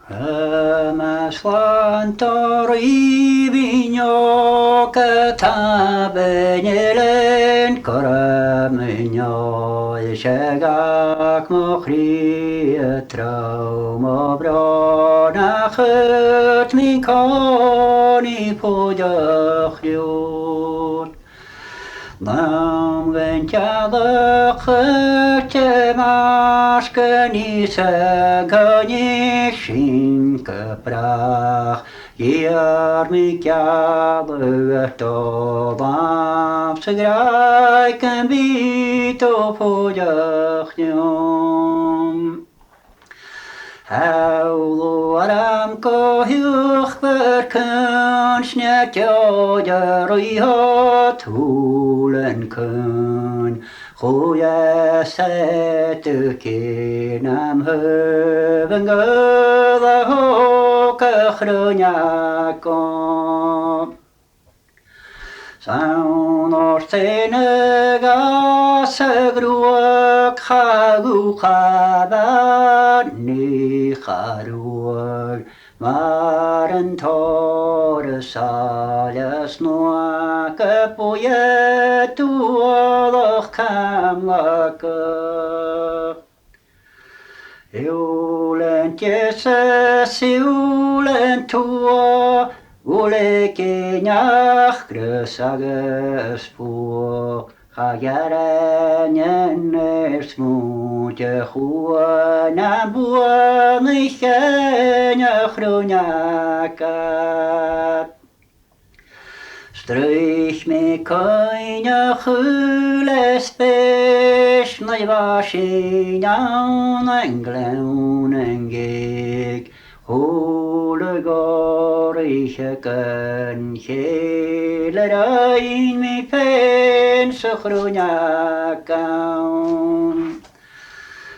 Maslantori vigno katabenyelen koramenyo shagak mochri trauma brona chut mikoni podachliot. Nam ventjadach te maskeni sagani shinke prach Iar mi kjade to bam segrijken bito podachliom. Haulo aram kohuch berkun snetjo deruyot hulen kun Goeie sette kinam heven gøde hoke grunjakom Saun orstene gase gruak hagu ni charuag Maren tore saljas noa kepojetu alach kamlaka Julen tjeses julen tua Ule kenjach grösages po Chagaren smutje chuana buani chenia chroniakat Strych mi koine chules pech na vasinian engleun engig Hole gorische ken chelerein mi pen sochroniakan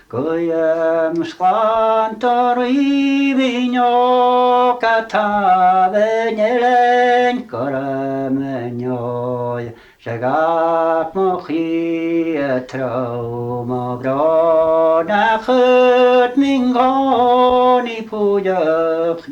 Goyem squantori vigno katavenyelen koramenyoy Shagak mochi trauma brona chut mingoni pujach